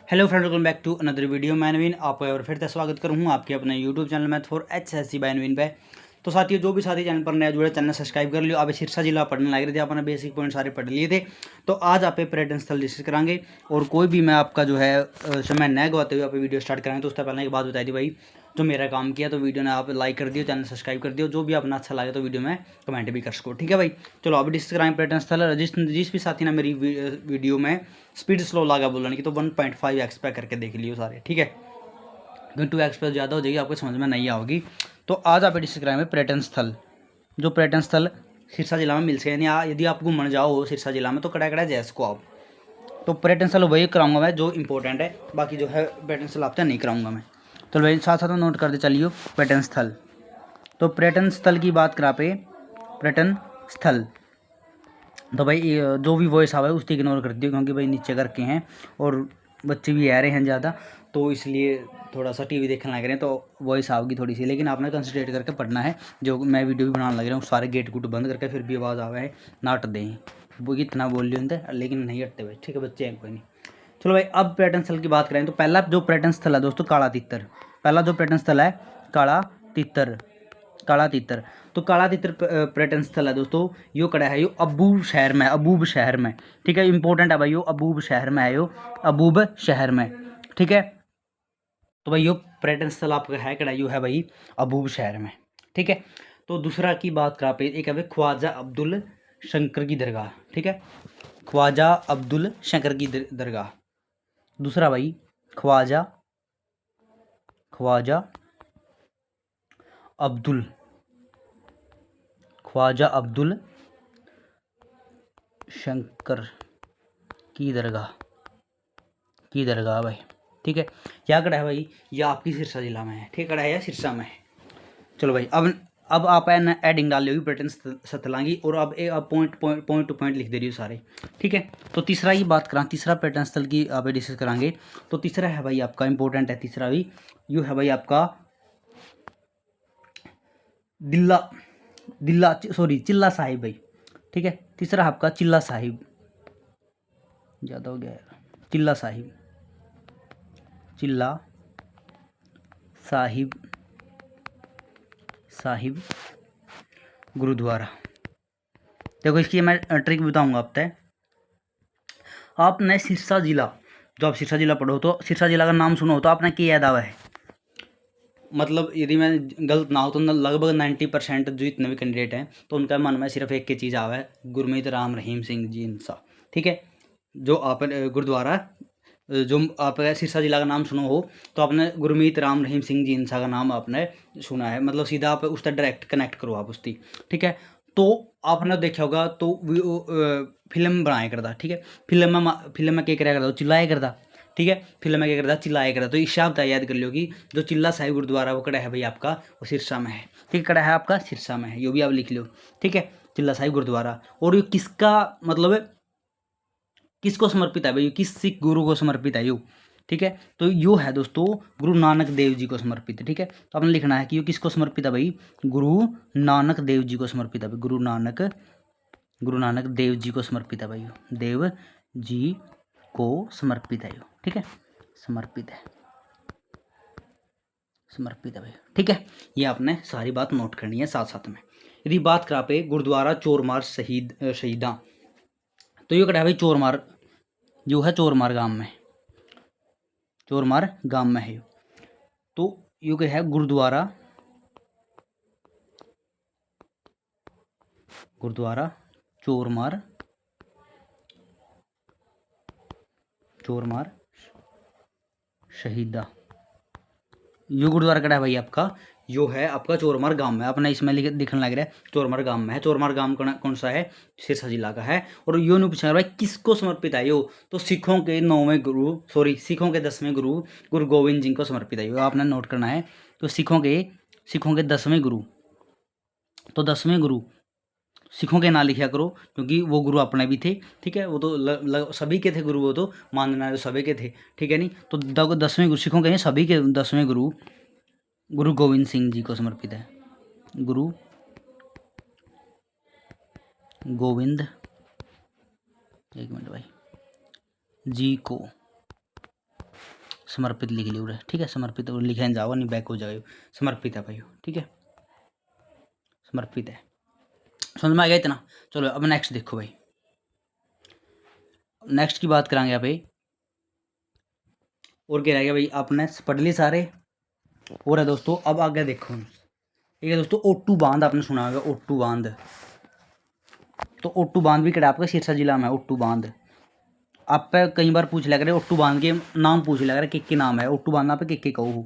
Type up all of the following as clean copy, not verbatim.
Hello friend, welcome back to another video. मैं नवीन आपका और फिर से स्वागत करूँ आपके अपने YouTube channel math for HSC by Naveen पे। तो साथियों, जो भी साथी चैनल पर नया जुड़े, चैनल सब्सक्राइब कर लियो। आप सिरसा जिला पढ़ने लग रहे थे, आपने बेसिक पॉइंट सारे पढ़ लिए थे। तो आज आप पर्यटन स्थल डिस्कस कराएंगे और कोई भी मैं आपका जो है समय न गवाते हुए आप वीडियो स्टार्ट कराएंगे। तो उससे पहले एक बात बताई थी भाई, जो मेरा काम किया तो वीडियो ने आप लाइक कर दियो, चैनल सब्सक्राइब कर दियो। जो भी अपना अच्छा लगे तो वीडियो में कमेंट भी कर सको, ठीक है भाई। चलो अभी डिस्कस कराएंगे पर्यटन स्थल। जिस भी साथी ने मेरी वीडियो में स्पीड स्लो लगा बोलने की तो 1.5x पे करके देख लियो सारे, ठीक है, क्योंकि 2x पे ज़्यादा हो जाएगी, आपको समझ में नहीं आओगी। तो आज आप डिस्कस कराएंगे पर्यटन स्थल। जो पर्यटन स्थल सिरसा जिला में मिल सके, यानी यदि आप घूमने जाओ सिरसा जिला में तो कड़ा कड़ा जैस को आप, तो पर्यटन स्थल वही कराऊंगा मैं जो इंपॉर्टेंट है, बाकी जो है पर्यटन स्थल आपसे नहीं कराऊंगा मैं। तो भाई साथ साथ नोट करते चलिए पर्यटन स्थल। तो पर्यटन स्थल की बात करा पे पर्यटन स्थल, तो भाई जो भी वॉइस आवा है उसकी इग्नोर कर दियो, क्योंकि भाई नीचे करके हैं और बच्चे भी आ रहे हैं ज़्यादा, तो इसलिए थोड़ा सा टीवी देखने लग रहे हैं तो वॉइस आओगी थोड़ी सी, लेकिन आपने कंसंट्रेट करके पढ़ना है। जो मैं वीडियो भी बनाने लग रहा हूँ सारे गेट गुट बंद करके, फिर भी आवाज़ आवा है ना हट दें, वो इतना बोल रही होते लेकिन नहीं हटते भाई, ठीक है, बच्चे हैं कोई नहीं। चलो भाई, अब पर्यटन स्थल की बात करें तो पहला जो पर्यटन स्थल है दोस्तों काला तीतर। पहला जो पर्यटन स्थल है काला तीतर, काला तीतर। तो काला तीतर पर्यटन स्थल है दोस्तों, यो कड़ा है, यो अबूब शहर में, अबूब शहर में, ठीक है, इंपॉर्टेंट है भाई, यो अबूब शहर में है, यो अबूब शहर में, ठीक है। तो भाई यो पर्यटन स्थल आपका है कड़ा, यो है भाई अबूब शहर में, ठीक है। तो दूसरा की बात करा पे एक है भाई ख्वाजा अब्दुल शंकर की दरगाह, ठीक है, ख्वाजा अब्दुल शंकर की दरगाह। दूसरा भाई ख्वाजा ख्वाजा अब्दुल ख्वाजा अब्दुल शंकर की दरगाह भाई, ठीक है। क्या कड़ा है भाई, यह आपकी सिरसा जिला में है, ठीक, कड़ा है या सिरसा में है। चलो भाई, अब आप है ना एडिंग डाल ली पर्यटन स्थलांगी, और अब पॉइंट टू पॉइंट लिख दे रही हो सारे, ठीक है। तो तीसरा की बात करा, तीसरा पर्यटन स्थल की आप डिस्कस करांगे। तो तीसरा है भाई आपका इंपॉर्टेंट है, तीसरा भी यू है भाई आपका चिल्ला साहिब भाई, ठीक है। तीसरा आपका चिल्ला साहिब, ज़्यादा हो गया यार, चिल्ला साहिब, चिल्ला साहिब साहिब गुरुद्वारा। देखो इसकी मैं ट्रिक बताऊंगा आप तय। आपने सिरसा जिला, जो आप सिरसा जिला पढ़ो तो सिरसा जिला का नाम सुनो हो तो आपने क्या याद आवा है, मतलब यदि मैं गलत ना हो तो लगभग 90% जो इतने भी कैंडिडेट हैं तो उनका मन में सिर्फ एक ही चीज़ आवा है, गुरमीत राम रहीम सिंह जी इंसा, ठीक है। जो आप गुरुद्वारा, जो आप सिरसा जिला का नाम सुनो हो तो आपने गुरमीत राम रहीम सिंह जी इंसा का नाम आपने सुना है, मतलब सीधा आप उससे डायरेक्ट कनेक्ट करो आप उसकी, ठीक है। तो आपने देखा होगा तो फिल्म बनाया करता, ठीक है, फिल्म में क्या कराया करता, चिल्लाया करता, ठीक है, फिल्म में क्या करता, चिल्लाया करता। तो इस आप याद कर लो कि जो चिल्ला साहिब गुरुद्वारा वो कड़ा है भाई आपका, वो सिरसा में है, ठीक है, कड़ा है आपका सिरसा में है, यो भी आप लिख लो, ठीक है, चिल्ला साहिब गुरुद्वारा। और ये किसका मतलब किसको समर्पित है भाई, किस सिख गुरु को समर्पित है यो, ठीक है। तो यो है दोस्तों गुरु नानक देव जी को समर्पित है, ठीक है। तो आपने लिखना है कि यो किसको समर्पित है भाई, गुरु नानक देव जी को समर्पित है भाई, गुरु नानक देव जी को समर्पित है भाई, देव जी को समर्पित है यो, ठीक है, समर्पित है भाई, ठीक है। ये आपने सारी बात नोट करनी है साथ साथ में। यदि बात करा पे गुरुद्वारा चोरमार शहीदा, तो ये कड़ा है भाई चोरमार, जो है चोरमार गांव में है। तो ये क्या है गुरुद्वारा चोरमार शहीदा। यो गुरुद्वारा कड़ा है भाई आपका, यो है आपका चोरमार गांव में, अपना इसमें दिखने लग रहा है चोरमार गांव में है। चोरमार गांव कौन सा है, सिरसा जिला का है। और यो नहीं पूछा भाई किसको समर्पित है यो, तो सिखों के 10वें गुरु गुरु गोविंद जी को समर्पित है, यो आपने नोट करना है। तो सिखों के 10वें गुरु, तो 10वें गुरु सिखों के नाम लिखा करो, क्योंकि वो गुरु अपने भी थे, ठीक है, वो तो सभी के थे गुरु, वो तो मानना सभी के थे, ठीक है नहीं। तो 10वें गुरु सिखों के सभी के 10वें गुरु गुरु गोविंद सिंह जी को समर्पित है, गुरु गोविंद, एक मिनट भाई, जी को समर्पित लिख लियो रे, ठीक है। समर्पित और लिखे जाओ नहीं, बैक हो जाएगा। समर्पित है भाई, ठीक है, समर्पित है। समझ में आ गया इतना। चलो अब नेक्स्ट देखो भाई, नेक्स्ट की बात करांगे यहाँ पे। और क्या रह गया भाई, आपने पढ़ ली सारे। और है दोस्तों, अब आगे देखो, ठीक है दोस्तों, ओट्टू बांध आपने सुना होगा, ओट्टू बांध। तो ओट्टू बांध भी कड़ा आपका सिरसा जिला में है, ओट्टू बांध। आप पे कई बार पूछ लिया करे, ओट्टू बांध के नाम पूछ लिया करे, के नाम है ओट्टू बांध, आप के कहो,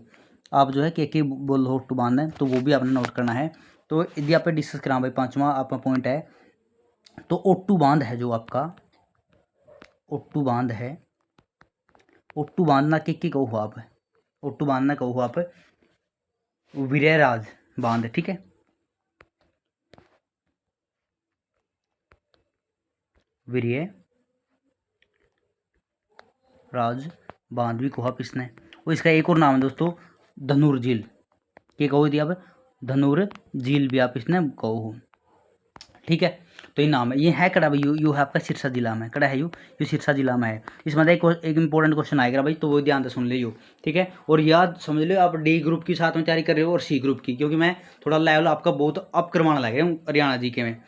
आप जो है के बोल हो ओट्टू बांध है, तो वो भी आपने नोट करना है। तो यदि आप डिस्कस करा भाई, पांचवा आपका पॉइंट है, तो ओट्टू बांध है जो आपका ओट्टू बांध है, ओट्टू बांध ना के कहो आप, ओट्टू बांध ना कहो आप वीरराज बांध, ठीक है, वीर्य राज बांध भी कहो आप इसने। और इसका एक और नाम है दोस्तों, धनुर झील, क्या कहो यदि आप, धनुर झील भी आप इसने कहो, ठीक है। तो ये नाम है, ये है कड़ा भाई, यू है आपका सिरसा जिला में, कड़ा है यू सिरसा जिला में है। इसमें एक इंपॉर्टेंट क्वेश्चन आएगा भाई, तो वो ध्यान से सुन लियो, ठीक है। और याद समझ लियो, आप डी ग्रुप की साथ में तैयारी कर रहे हो और सी ग्रुप की, क्योंकि मैं थोड़ा लेवल आपका बहुत अप करवाना लग रहा हूँ हरियाणा जीके में,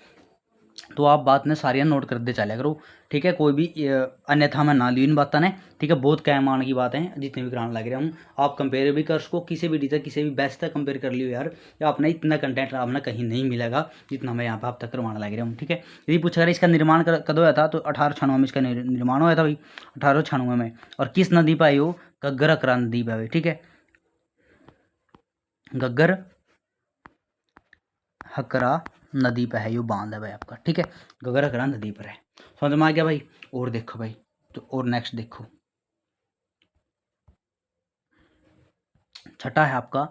तो आप बात ने सारियाँ नोट करते चले करो, ठीक है। कोई भी अन्यथा मैं ना लियो इन बातों ने, ठीक है। बहुत कैम आने की बात है जितने भी कराने लग रहा हूँ, आप कंपेयर भी कर सको, किसी भी टीचर किसी भी बेस्ट तक कंपेयर कर लियो यार, या आपने इतना कंटेंट आपने कहीं नहीं मिलेगा जितना मैं यहाँ पर आप तक करवाने लग रहा हूँ, ठीक है। यदि पूछा अगर इसका निर्माण कद हुआ था, तो 1896 में इसका निर्माण हुआ था भाई, 1896 में। और किस नदी पर आई हो, गग्गर हकरा नदी पर, ठीक है, गग्गर हकरा नदी पर है यो बांध है भाई आपका, ठीक है, गग्गर हकरा नदी पर है। समझ में आ गया भाई। और देखो भाई, तो और नेक्स्ट देखो, छठा है आपका,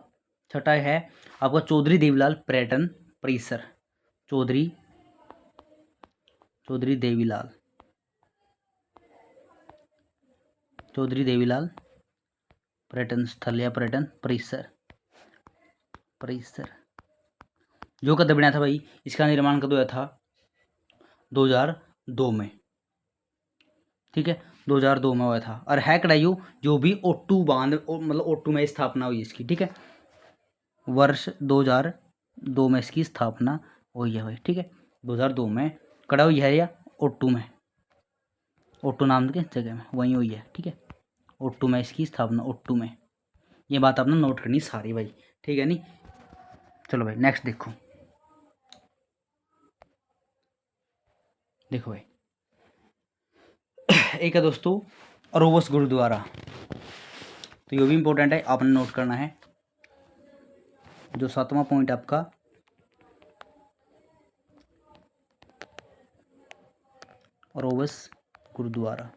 छठा है आपका चौधरी देवीलाल पर्यटन परिसर, चौधरी देवीलाल, चौधरी देवीलाल पर्यटन स्थल या पर्यटन परिसर, जो कद बनाया था भाई, इसका निर्माण कद हुआ था 2002 में, ठीक है, 2002 में हुआ था। और है कड़ाइयो जो भी ओट्टू बांध, मतलब ओट्टू में स्थापना हुई इसकी, ठीक है, वर्ष 2002 में इसकी स्थापना हुई है भाई, ठीक है, 2002 में कड़ा हुई है, या ओट्टू में, ओट्टू नाम के जगह में वहीं हुई है, ठीक है, ओट्टू में इसकी स्थापना, ओट्टू में। ये बात आपने नोट करनी सारी भाई, ठीक है नहीं। चलो भाई नेक्स्ट देखो, देखो भाई एक है दोस्तों अरोबस गुरुद्वारा, तो ये भी इंपॉर्टेंट है, आपने नोट करना है। जो सातवां पॉइंट आपका अरोबस गुरुद्वारा,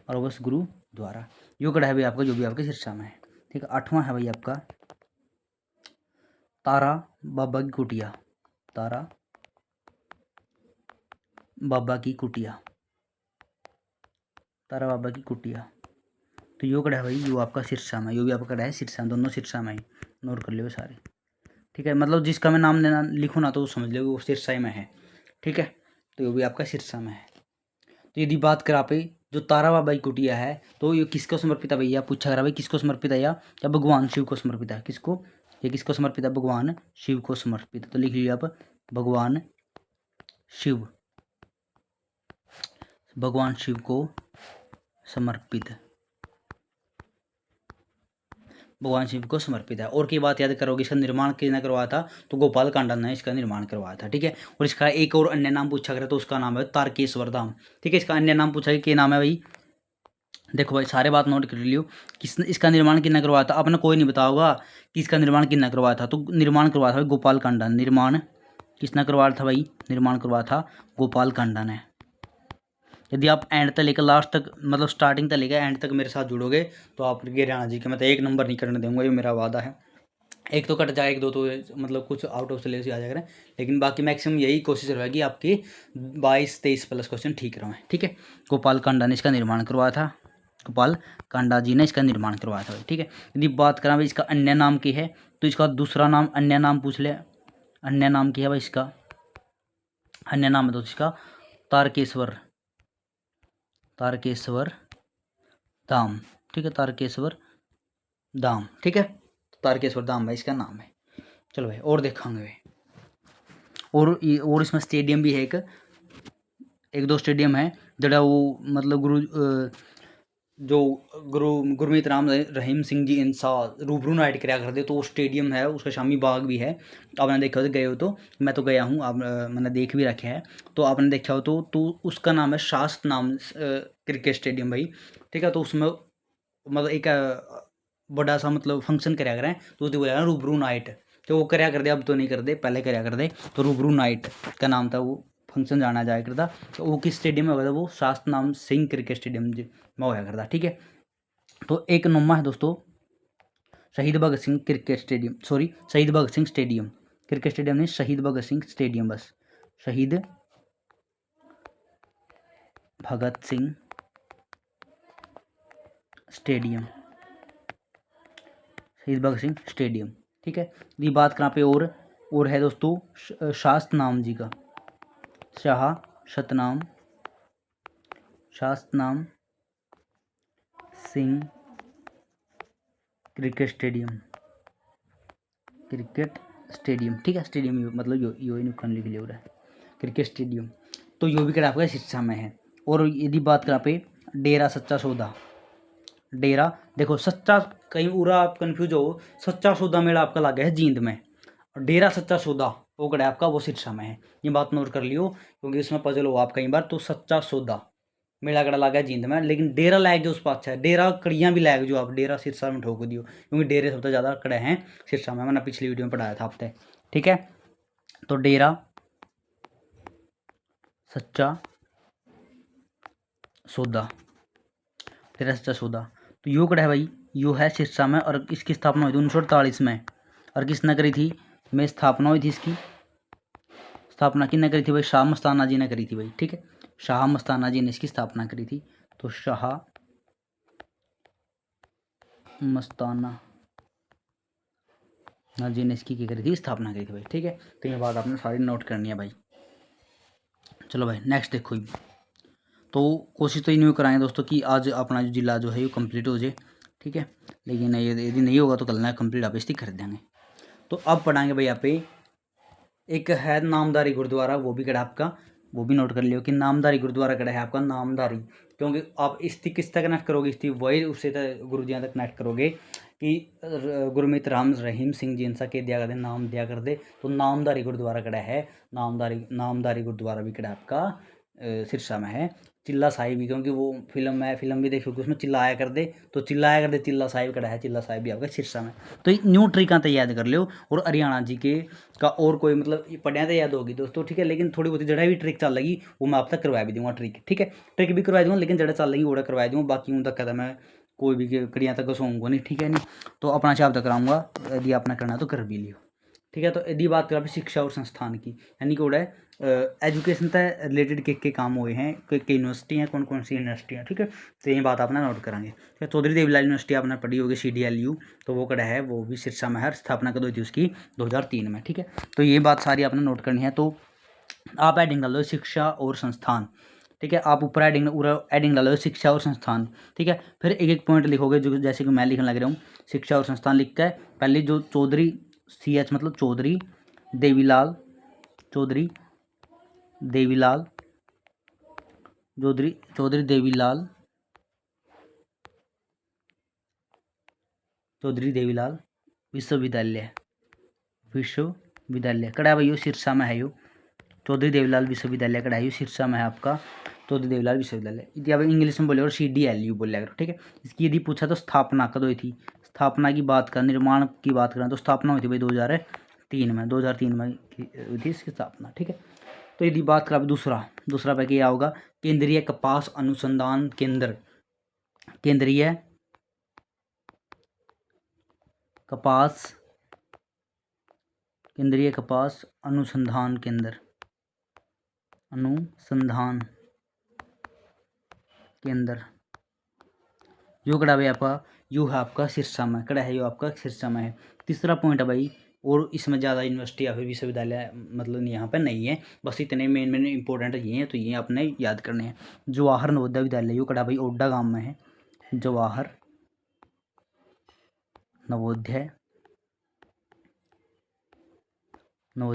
अरोबस गुरुद्वारा यो कड़ा है भाई आपका, जो भी आपके सिरसा में है, ठीक है। आठवां है भाई आपका तारा बाबा की कुटिया, तारा बाबा की कुटिया, तारा बाबा की कुटिया, तो यो कड़ा है भाई, यो आपका सिरसा में, यो भी आपका कड़ा है सिरसा, दोनों सिरसा में, नोट कर लियो सारे, ठीक है। मतलब जिसका मैं नाम लेना लिखूँ ना, तो समझ लो वो सिरसा में है, ठीक है, तो ये भी आपका सिरसा में है। तो यदि बात करा पे जो तारा बाबा की कुटिया है, तो ये किसको समर्पित है भैया, पूछा करा भाई किसको समर्पित है, या भगवान शिव को समर्पित है, किसको, ये किसको समर्पित है, भगवान शिव को समर्पित है। तो लिख लीजिए आप भगवान शिव, भगवान शिव को समर्पित, भगवान शिव को समर्पित है। और की बात याद करोगे, इसका निर्माण किसने करवाया था, तो गोपाल कांडा ने इसका निर्माण करवाया था, ठीक है। और इसका एक और अन्य नाम पूछा गया, तो उसका नाम है तारकेश्वर धाम, ठीक है। इसका अन्य नाम पूछा गया, क्या नाम है भाई, देखो भाई सारे बात नोट कर लियो, किसने इसका निर्माण किसने करवाया था, आपने कोई नहीं बताओगा कि इसका निर्माण किसने करवाया था, तो निर्माण करवाया था गोपाल कांडा, निर्माण किसने करवाया था भाई, निर्माण करवाया था गोपाल कांडा ने। यदि आप एंड तक लेकर लास्ट तक, मतलब स्टार्टिंग तक लेकर एंड तक मेरे साथ जुड़ोगे, तो आप हरियाणा जी के मैं तो एक नंबर नहीं करने दूंगा, ये मेरा वादा है। एक तो कट जाए, एक दो तो मतलब कुछ आउट ऑफ सिलेबस आ जाएगा, लेकिन बाकी मैक्सिमम यही कोशिश रहेगी आपकी 22-23 प्लस क्वेश्चन ठीक करवाएं, ठीक है। गोपाल कांडा ने इसका निर्माण करवाया था, गोपाल कांडा जी ने इसका निर्माण करवाया था, ठीक है। यदि बात करें भाई इसका अन्य नाम की है, तो इसका दूसरा नाम, अन्य नाम पूछ ले, अन्य नाम की है भाई इसका, अन्य नाम है तो इसका तारकेश्वर, तारकेश्वर धाम, ठीक है, तारकेश्वर धाम, ठीक है, तारकेश्वर धाम भाई इसका नाम है। चलो भाई और देखेंगे भाई, और इसमें स्टेडियम भी है, एक दो स्टेडियम है जड़ा वो मतलब जो गुरमीत राम रहीम सिंह जी इंसान रूबरू नाइट कराया करते, तो वो स्टेडियम है, उसका शामी बाग भी है। आपने देखा हो, गए हो तो, मैं तो गया हूँ, आप मैंने देख भी रखा है, तो आपने देखा हो तो उसका नाम है शास्त नाम क्रिकेट स्टेडियम भाई, ठीक है। तो उसमें मतलब एक बड़ा सा मतलब फंक्शन कराया करें, तो उसको बोला रूबरू नाइट, तो वो कराया कर दे, अब तो नहीं कर दे, पहले कराया कर दे, तो रूबरू नाइट का नाम था वो फंक्शन जाना जाया करता। तो वो किस स्टेडियम में होगा था, वो शास्त नाम सिंह क्रिकेट स्टेडियम में होया करता, ठीक है। तो एक नुमा है दोस्तों शहीद Bhagat Singh cricket stadium, sorry शहीद Bhagat Singh stadium, cricket stadium नहीं, शहीद भगत सिंह स्टेडियम, बस शहीद भगत सिंह स्टेडियम, शहीद भगत सिंह स्टेडियम, ठीक है। ये बात कहाँ पे और है दोस्तों शास्त नाम जी का, शाह सतनाम शास्तनाम सिंह क्रिकेट स्टेडियम, ठीक है। स्टेडियम मतलब यो ही नुकसान लिख लिया है क्रिकेट स्टेडियम, तो यो भी कड़ा आपका शिक्षा में है। और यदि बात करा पे डेरा सच्चा सौदा, डेरा देखो सच्चा, कहीं पूरा आप कन्फ्यूज हो, सच्चा सौदा मेला आपका लगा है जींद में, और डेरा सच्चा सौदा वो कड़ा आपका वो शिक्षा में है, ये बात नोट कर लियो, क्योंकि इसमें पजल हो आप कई बार। तो सच्चा सौदा मेला कड़ा लगा है जींद में, लेकिन डेरा लायक जो उस पर अच्छा है, डेरा कड़ियाँ भी लायक जो आप डेरा सिरसा में ठोक दियो, क्योंकि डेरे सबसे ज़्यादा कड़े हैं सिरसा में, मैंने पिछली वीडियो में पढ़ाया था हफ्ते, ठीक है। तो डेरा सच्चा सौदा, डेरा सच्चा सौदा, तो यो कड़ा है भाई, यो है सिरसा में, और इसकी स्थापना हुई थी 1948 में, और किसने करी थी, में स्थापना हुई थी इसकी, स्थापना किसने करी थी भाई, शाह मस्ताना जी ने करी थी भाई, ठीक है, शाह मस्ताना जी ने इसकी स्थापना करी थी। तो शाह मस्ताना जी ने इसकी क्या करी थी, स्थापना करी थी भाई, ठीक है। तो ये बात आपने सारी नोट करनी है भाई। चलो भाई नेक्स्ट देखो, तो कोशिश तो इन कराएंगे दोस्तों कि आज अपना जो जिला जो है वो कंप्लीट हो जाए, ठीक है, लेकिन यदि नहीं होगा तो कल ना कंप्लीट आप इसकी कर देंगे। तो अब पढ़ाएंगे भाई यहाँ पे एक है नामदारी गुरुद्वारा, वो भी कड़ा आपका, वो भी नोट कर लियो कि नामदारी गुरुद्वारा कड़ा है आपका नामदारी, क्योंकि आप इसकी किस तक कनेक्ट करोगे, इसकी वही उससे गुरु जी तक कनेक्ट करोगे कि गुरमीत राम रहीम सिंह जी इंसा के दिया कर दे, नाम दिया कर दे, तो नामदारी गुरुद्वारा कड़ा है, नामदारी गुरुद्वारा भी कड़ा आपका सिरसा में है। चिल्ला साहिब भी, क्योंकि वो फिल्म भी देखी, उसमें चिल्लाया कर दे, तो चिल्लाया कर दे चिल्ला साहिब कड़ा है, चिल्ला साहिब भी आपका सिरसा में। तो न्यू ट्रिक तो याद कर लो, और हरियाणा जी के का और कोई मतलब पढ़िया तो याद होगी दोस्तों, ठीक है, लेकिन थोड़ी बहुत जड़ा भी ट्रिक चल लगी वो मैं आप तक करवा भी दूंगा ट्रिक, ठीक है, ट्रिक भी करवा दूंगा, लेकिन जड़ा चल लगी वो करवा दूंगा, बाकी उन तक कहता मैं कोई भी कड़ियाँ तक सोऊंगा नहीं, ठीक है नहीं, तो अपना हिसाब तक कराऊंगा, यदि आपने करना तो कर भी लियो, ठीक है। तो यदि बात करें शिक्षा और संस्थान की, यानी कि उड़ा एजुकेशन से रिलेटेड के काम हुए हैं, के यूनिवर्सिटी हैं, कौन कौन सी यूनिवर्सिटी हैं, ठीक है, तो ये बात आपने नोट कराएंगे। तो चौधरी देवीलाल यूनिवर्सिटी आपने पढ़ी होगी CDLU, तो वो कड़ा है, वो भी सिरसा में है, स्थापना कब हुई थी उसकी 2003 में, ठीक है। तो ये बात सारी आपने नोट करनी है। तो आप एडिंग डाल दो शिक्षा और संस्थान, ठीक है, आप ऊपर एडिंग डालो शिक्षा और संस्थान, ठीक है, फिर एक एक पॉइंट लिखोगे, जो जैसे कि मैं लिखने लग रहा हूँ, शिक्षा और संस्थान लिख कर पहले जो चौधरी CH मतलब चौधरी देवीलाल चौधरी देवीलाल चौधरी देवीलाल विश्वविद्यालय कड़ा है भाई, सिरसा में है यो, चौधरी देवीलाल विश्वविद्यालय कड़ा है यो, सिरसा में है आपका चौधरी देवीलाल विश्वविद्यालय। यदि आप इंग्लिश में बोले और CDLU बोले करो, ठीक है। इसकी यदि पूछा तो स्थापना कब हुई थी, स्थापना की बात करें, निर्माण की बात करें, तो स्थापना हुई थी भाई 2003 में हुई थी इसकी स्थापना, ठीक है। तो यदि बात करें दूसरा पे क्या होगा, केंद्रीय कपास अनुसंधान केंद्र, केंद्रीय कपास अनुसंधान केंद्र यो कड़ा भाई आपका, यू है आपका सिरसा में, कड़ा है यो आपका सिरसा में है। तीसरा पॉइंट है भाई, और इसमें ज़्यादा यूनिवर्सिटी या फिर विश्वविद्यालय मतलब यहाँ पर नहीं है, बस इतने मेन इंपॉर्टेंट ये हैं, तो ये आपने याद करने हैं। जवाहर नवोदय विद्यालय यो कड़ा भाई ओडा गाँव में है, जवाहर नवोदय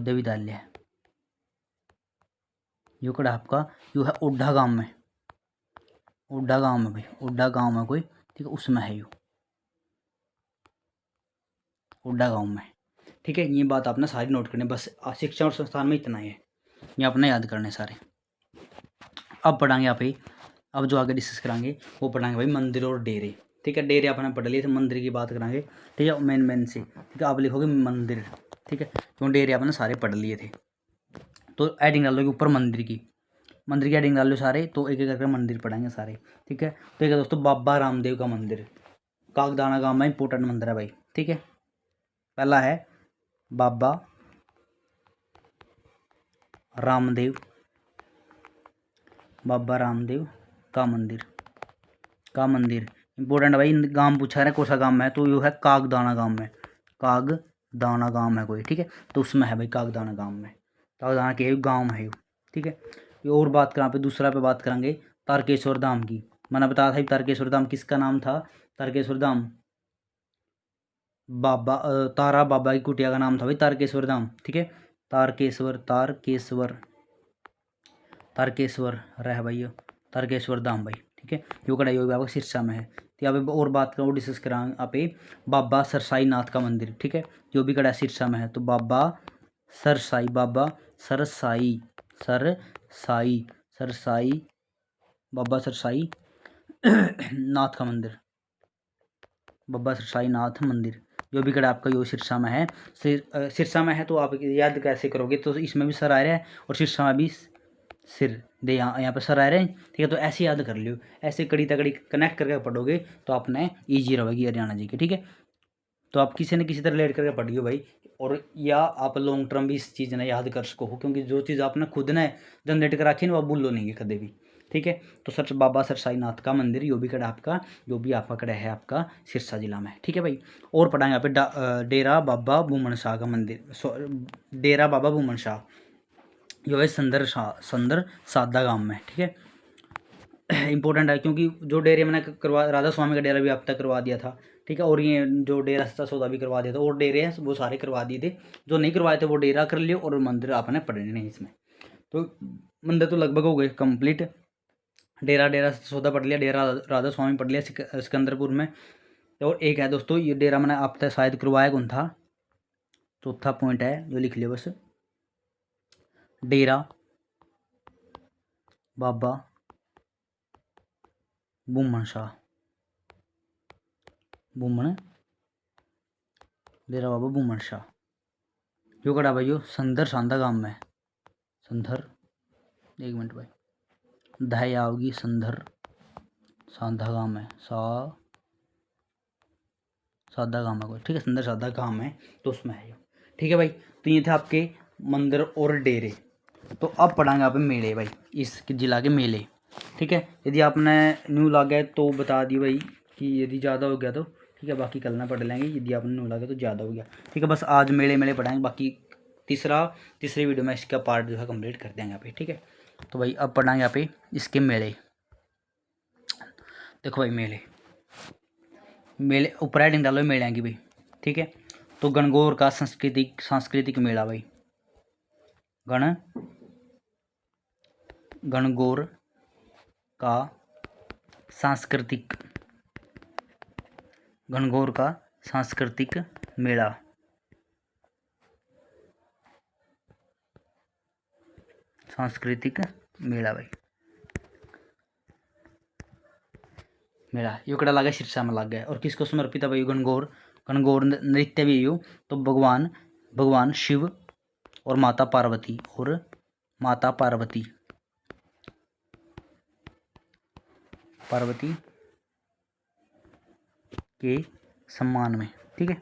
विद्यालय, यो कड़ा आपका यो है ओडा गांव में, ओडा गांव में भाई, ओडा गांव में कोई, ठीक है, उसमें है यो ओडा गांव में, ठीक है। ये बात आपने सारी नोट करनी, बस शिक्षा और संस्थान में इतना ही है, ये आपने याद करने सारे। अब पढ़ाएंगे आप ही, अब जो आगे डिस्कस कराएंगे वो पढ़ाएंगे भाई मंदिर और डेरे, ठीक है। डेरे आपने पढ़ लिए थे, मंदिर की बात कराएंगे, ठीक है, मेन से, ठीक है। आप लिखोगे मंदिर, ठीक है, क्यों डेरे आपने सारे पढ़ लिए थे। तो एडिंग डालोगे ऊपर मंदिर की एडिंग डाल लो सारे, तो एक एक करके मंदिर पढ़ाएंगे सारे, ठीक है। तो एक दोस्तों बाबा रामदेव का मंदिर, कागदाना गांव में इंपॉर्टेंट मंदिर है भाई, ठीक है। पहला है बाबा रामदेव का मंदिर इंपॉर्टेंट भाई। गांव पूछा है कौन सा गांव है, तो यो है कागदाना गांव में, कागदाना गांव है कोई, ठीक है, तो उसमें है भाई कागदाना गांव में, कागदाना के गांव में है, ठीक है। ये और बात करें पे दूसरा पे बात करेंगे तारकेश्वर धाम की। मैंने बताया था तारकेश्वर धाम किसका नाम था, तारकेश्वर धाम बाबा तारा बाबा की कुटिया का नाम था भाई तारकेश्वर धाम, ठीक है। तारकेश्वर रह भाई तारकेश्वर धाम भाई, ठीक है। यो कड़ा यो आपका सिरसा में है। तो यहाँ पे और बात करो डिस्कस कराएंगे आप बाबा सरसाई नाथ का मंदिर, ठीक है, जो भी कड़ा सिरसा में है। तो बाबा सरसाई बाबा सरसाई नाथ का मंदिर, बाबा सरसाई नाथ मंदिर, जो भी कड़ा आपका यो सिरसा में है। सिरसा में है तो आप याद कैसे करोगे, तो इसमें भी सर आ रहा है और सिरसा में भी सिर दे, यहाँ पे सर आ रहे हैं, ठीक है। तो ऐसे याद कर लियो, ऐसे कड़ी तकड़ी कनेक्ट करके पढ़ोगे तो आपने ईजी रहेगी हरियाणा जी की, ठीक है। तो आप किसी न किसी तरह रिलेट करके पढ़ियो भाई, और या आप लॉन्ग टर्म भी इस चीज़ ने याद कर सको, क्योंकि जो चीज़ आपने खुद ने जनरेट कर रखी ना वो भूलो नहीं कभी भी, ठीक है। तो सर बाबा सरसाई नाथ का मंदिर यो भी कड़ा आपका, जो भी आपका कड़ा है आपका सिरसा जिला में, ठीक है भाई। और पढ़ाएंगे यहाँ पे डेरा बाबा बूमन शाह का मंदिर, डेरा बाबा बूमन शाह जो है संदर सादा गांव में, ठीक है। इंपॉर्टेंट है क्योंकि जो डेरे मैंने करवा राधा स्वामी का डेरा भी आप तक करवा दिया था, ठीक है, और ये जो डेरा सच्चा सौदा भी करवा दिया था, और डेरे हैं वो सारे करवा दिए थे, जो नहीं करवाए थे वो डेरा कर लियो, और मंदिर आपने पढ़ने नहीं इसमें। तो मंदिर तो लगभग हो गए कंप्लीट, डेरा सौदा पढ़ लिया, डेरा राधा स्वामी पढ़ लिया सिकंदरपुर में। और एक है दोस्तों ये डेरा मैंने आप तक शायद करवाया कौन था, चौथा पॉइंट है जो लिख लियो बस, डेरा बाबा बूमन शाह, डेरा बाबा बूमन शाह, जो कड़ा भाई संदर सांदा गांव में, संदर एक मिनट भाई दह आओगी, संदर सांदा गांव में, सादा गांव में कोई, ठीक है, संदर सादा गांव में, तो उसमें है, ठीक है भाई। तो ये थे आपके मंदिर और डेरे। तो अब पढ़ाएंगे आप मेले भाई, इस जिला के मेले, ठीक है। यदि आपने न्यू लगा है तो बता दी भाई कि यदि ज़्यादा हो गया तो ठीक है, बाकी कल ना पढ़ लेंगे, यदि आपने न्यू लगा तो ज़्यादा हो गया, ठीक है। बस आज मेले पढ़ाएंगे, बाकी तीसरी वीडियो में इसका पार्ट जो है कंप्लीट कर देंगे यहाँ पे, ठीक है। तो भाई अब पढ़ाएंगे यहाँ पे इसके मेले। देखो भाई मेले ऊपर हेडिंग डालो मेले की भाई, ठीक है। तो गणगौर का सांस्कृतिक मेला भाई, गणगौर का सांस्कृतिक मेला, भाई मेला यो कड़ा लगा सिरसा में लग गया, और किसको समर्पित है भाई गणगौर नृत्य भी यो, तो भगवान शिव और माता पार्वती के सम्मान में, ठीक है,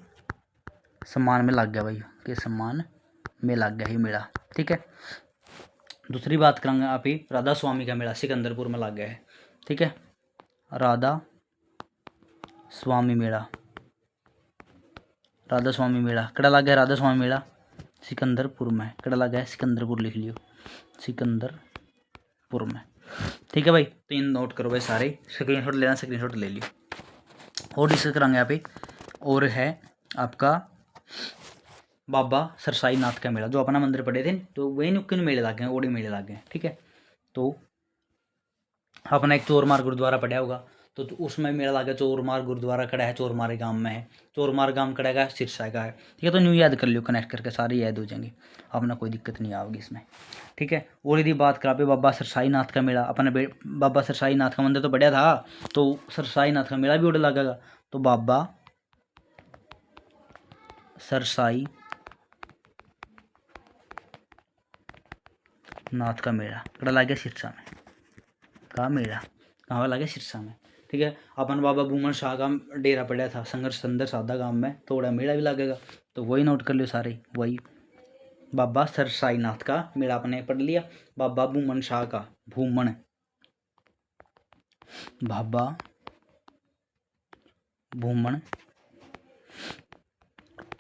सम्मान में लग गया भाई, के सम्मान में लग गया ये मेला, ठीक है। दूसरी बात करेंगे आप ही राधा स्वामी का मेला सिकंदरपुर में लग गया है, ठीक है, राधा स्वामी मेला कड़ा लग गया, राधा स्वामी मेला सिकंदरपुर में, कड़ा लग गया सिकंदरपुर, लिख लियो सिकंदरपुर में, ठीक है भाई। तो इन नोट करो भाई सारे, स्क्रीनशॉट लेना, स्क्रीनशॉट ले लियो। और डिस्कस करांगे यहाँ पे। और है आपका बाबा सरसाई नाथ का मेला, जो अपना मंदिर पड़े थे तो वही नुक्कन मेले लग गए, ओडी मेले लग गए। ठीक है, तो अपना एक चोरमार गुरुद्वारा पड़ा होगा, तो उसमें मेला लगा। चोरमार गुरुद्वारा खड़ा है, चोरमार गांव में है। चोरमार गांव खड़ा है सिरसा का है। ठीक है, तो न्यू याद कर लियो, कनेक्ट करके सारे याद हो जाएंगे, अपना कोई दिक्कत नहीं आएगी इसमें। ठीक है, और यदि बात करा पे बाबा सरसाई नाथ का मेला, अपने बाबा सरसाई नाथ का मंदिर तो बढ़िया था, तो सरसाई नाथ का मेला भी उड़ लगेगा। तो बाबा सरसाई नाथ का मेला कड़ा लग गया सिरसा में, का मेला कहाँ लगे सिरसा में। ठीक है, अपन बाबा बूमन शाह का डेरा पड़ा था संघर्ष संदर सादा गांव में, तो बड़ा मेला भी लगेगा, तो वही नोट कर लियो सारे। वही बाबा सरसाई नाथ का मेला अपने पढ़ लिया। बाबा बूमन शाह का, भूमन बाबा भूमन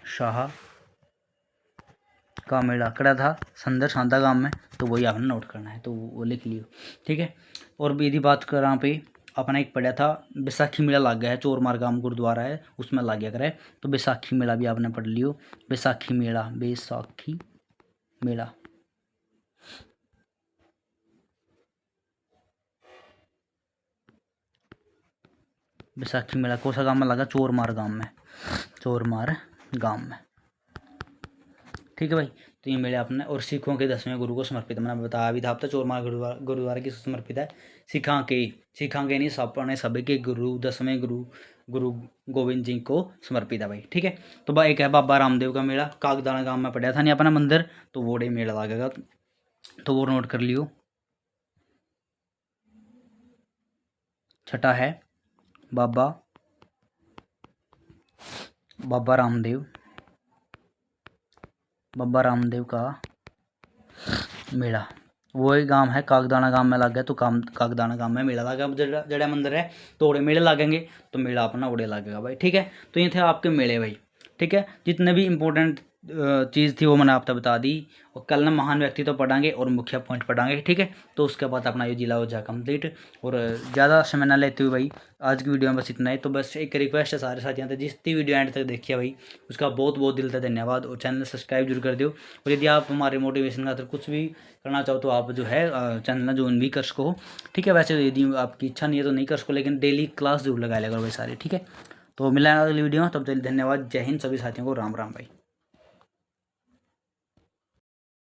शाह का मेला कड़ा था संदर सादा गांव में, तो वही आपने नोट करना है, तो वो लिख लियो। ठीक है, और भी यदि बात करा पे अपना एक पढ़ा था बैसाखी मेला लग गया है, चोरमार गांव गुरुद्वारा है उसमें लग गया करे, तो बैसाखी मेला भी आपने पढ़ लियो। बैसाखी मेला, बैसाखी मेला बैसाखी मेला कौन सा गांव में लगा? चोरमार गांव में, चोरमार गांव में। ठीक है भाई, तो ये मेले अपने और सिखों के 10वें गुरु को समर्पित, मैंने बताया भी था अब तक। चोरमार गुरुद्वारा की समर्पित है, सिखा के नहीं अपने सभी के गुरु 10वें गुरु गोविंद जी को समर्पित है भाई। ठीक है, तो भाई एक है बाबा रामदेव का मेला, कागदाना गांव में पड़ा था नहीं अपना मंदिर, तो वो मेला लगेगा, तो वो नोट कर लियो। छठा है बाबा रामदेव का मेला, वही गांव है कागदाना गांव में लग गया, तो कागदाना गांव में मेला लगा। जड़ा मंदिर है तो ओड़े मेले लगेंगे, तो मेला अपना ओड़े लगेगा भाई। ठीक है, तो ये थे आपके मेले भाई। ठीक है, जितने भी इंपॉर्टेंट चीज़ थी वो मैंने आपको बता दी, और कल ना महान व्यक्ति तो पढ़ाएंगे और मुख्य पॉइंट पढ़ाएंगे। ठीक है, तो उसके बाद अपना ये जिला हो जाए कंप्लीट, और ज़्यादा समय ना लेते हुए भाई आज की वीडियो में बस इतना ही। तो बस एक रिक्वेस्ट है सारे साथियों से, जितनी वीडियो एंड तक देखिए भाई उसका बहुत बहुत दिल से धन्यवाद, और चैनल सब्सक्राइब जरूर कर दो। और यदि आप हमारे मोटिवेशन खातर कुछ भी करना चाहो तो आप जो है चैनल ज्वाइन भी कर सको। ठीक है, वैसे यदि आपकी इच्छा नहीं है तो नहीं कर सको, लेकिन डेली क्लास जरूर लगाया करो भाई सारे। ठीक है, तो मिला अगली वीडियो में, तब तक धन्यवाद, जय हिंद सभी साथियों को, राम राम भाई।